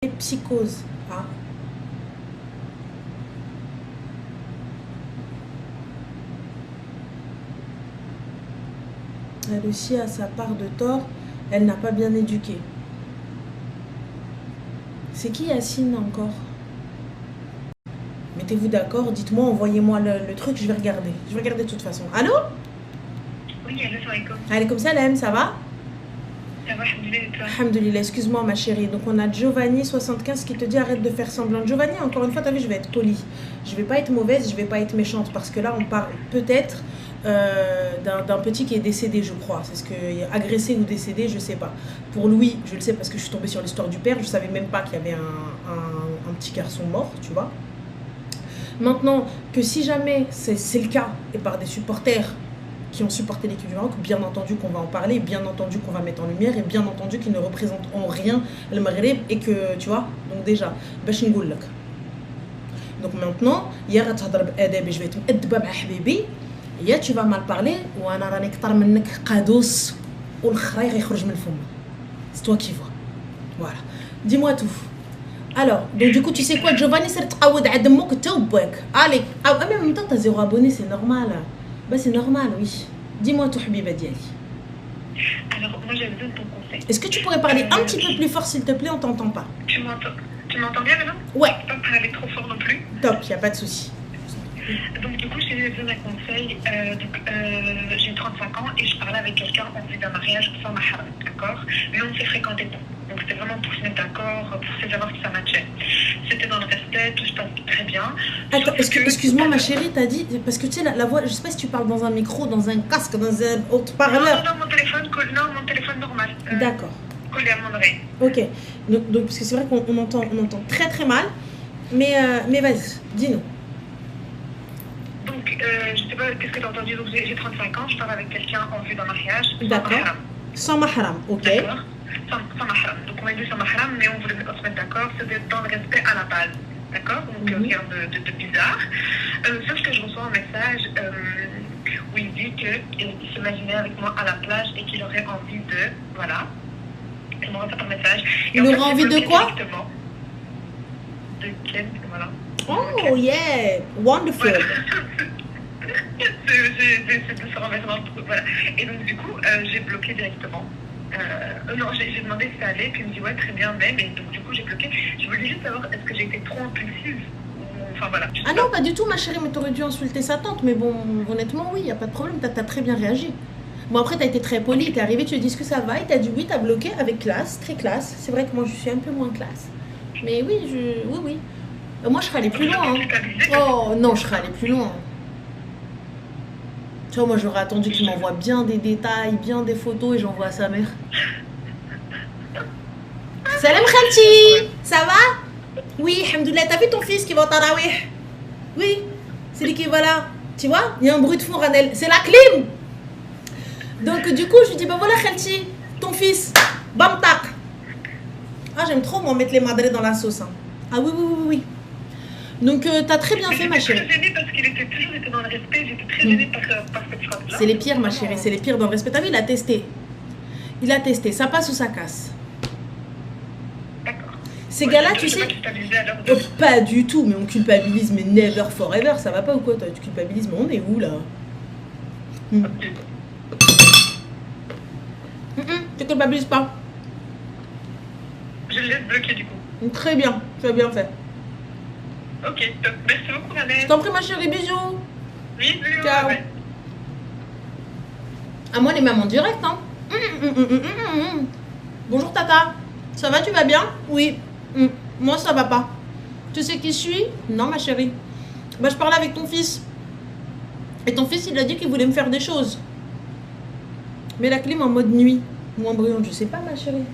psychose. Hein. Elle aussi a sa part de tort, elle n'a pas bien éduqué. C'est qui Yacine encore? Mettez-vous d'accord, dites-moi, envoyez-moi le truc, je vais regarder. Je vais regarder de toute façon. Allô? Oui, allô, salam. Alaykoum salam, ça va? Ça va, alhamdoulilah. Alhamdoulilah, excuse-moi ma chérie. Donc on a Giovanni 75 qui te dit arrête de faire semblant. Giovanni, encore une fois, t'as vu, je vais être polie. Je vais pas être mauvaise, je vais pas être méchante parce que là on parle peut-être d'un petit qui est décédé, je crois. C'est ce que agressé ou décédé, je sais pas. Pour Louis, je le sais parce que je suis tombée sur l'histoire du père. Je savais même pas qu'il y avait un petit garçon mort, tu vois. Maintenant que si jamais c'est le cas et par des supporters qui ont supporté l'équipe du Maroc, bien entendu qu'on va en parler, bien entendu qu'on va mettre en lumière et bien entendu qu'ils ne représentent en rien le Maghreb et que, tu vois, donc déjà, باش نقول لك. Donc maintenant, يا غتهضر بأدب je vais être مؤدبة مع حبيبي يا tu vas mal parler وانا راني كثر منك قادوس والخراي غيخرج من فمك. C'est toi qui vois. Voilà. Dis-moi tout. Alors, donc du coup, tu sais quoi, Giovanni, c'est تقود على دمك انت وباك. Allez, ah même en même temps t'as 0 abonné, c'est normal. Bah c'est normal, oui. Dis-moi tout, Habiba Diali. Alors, moi, j'ai besoin de ton conseil. Est-ce que tu pourrais parler un petit peu plus fort, s'il te plaît? On t'entend pas. Tu m'entends bien maintenant? Ouais. Pas parler trop fort non plus. Top, y a pas de souci. Donc, du coup, j'ai besoin d'un conseil. J'ai 35 ans et je parlais avec quelqu'un en vue d'un mariage sans mahram, d'accord? Mais on ne s'est fréquenté pas. Donc, c'était vraiment pour se mettre d'accord, pour se savoir si ça matchait. C'était dans le respect, tout se passe très bien. Attends, excuse-moi, ma chérie, t'as dit. Parce que tu sais, la voix, je sais pas si tu parles dans un micro, dans un casque, dans un haut-parleur. Non, mon téléphone normal. D'accord. Collé à mon oreille. Ok. Donc, parce que c'est vrai qu'on entend très très mal. Mais vas-y, dis-nous. Donc, je sais pas, qu'est-ce que tu as entendu? Donc, j'ai 35 ans, je parle avec quelqu'un en vue d'un mariage. D'accord. Sans mahram, ok. D'accord. Sans mahram. Donc, on a dit sans mahram, mais on voulait se mettre d'accord, c'était dans le respect à la base. D'accord? Donc, rien de bizarre. Sauf que je reçois un message où il dit qu'il s'imaginait avec moi à la plage et qu'il aurait envie de. Voilà. Il m'envoie un message. Il aurait envie de quoi? De Ken, voilà. Oh yeah, wonderful. Voilà. C'est de se remettre dans le truc, voilà. Et donc du coup, j'ai bloqué directement. Non, j'ai demandé si ça allait, puis il me dit ouais très bien même, et donc du coup j'ai bloqué. Je voulais juste savoir est-ce que j'ai été trop impulsive ou... Enfin voilà. Ah non, pas du tout ma chérie, mais t'aurais dû insulter sa tante, mais bon, honnêtement oui, y a pas de problème, t'as très bien réagi. Bon après t'as été très poli, t'es arrivé, tu lui as dit ce que ça va, et t'as dit oui, t'as bloqué avec classe, très classe. C'est vrai que moi je suis un peu moins classe. Mais oui, oui. Moi je serais allée plus loin. Hein. Oh non, je serais allée plus loin. Tu vois, moi j'aurais attendu qu'il m'envoie bien des détails, bien des photos et j'envoie à sa mère. Salam Khalti, ça va? Oui, alhamdoulilah, t'as vu ton fils qui va au tarawih? Oui, c'est lui qui va là. Tu vois, il y a un bruit de fond, Ranel. C'est la clim. Donc du coup, je lui dis, bah voilà Khalti, ton fils, bam tac. Ah, j'aime trop moi mettre les madrés dans la sauce. Hein. Ah oui. Donc t'as très bien fait ma chérie. J'étais très gênée parce qu'il était toujours dans le respect, j'étais très gênée par cette phrase-là. C'est les pires ma chérie, c'est les pires dans le respect. T'as vu, il a testé, ça passe ou ça casse. D'accord. Ces gars-là, tu sais, pas du tout, mais on culpabilise, mais never forever, ça va pas ou quoi toi? Tu culpabilises, mais on est où là? Tu culpabilises pas. Je le laisse bloquer du coup. Très bien, tu as bien fait. Ok, top. Merci beaucoup, Ranel. Je t'en prie, ma chérie, bisous. Bisous. Ciao. Ouais. À moi, les mamans direct, hein. Bonjour, Tata. Ça va, tu vas bien? Oui. Moi, ça va pas. Tu sais qui je suis? Non, ma chérie. Bah, je parlais avec ton fils. Et ton fils, il a dit qu'il voulait me faire des choses. Mais la clim en mode nuit ou en bruyante, je sais pas, ma chérie.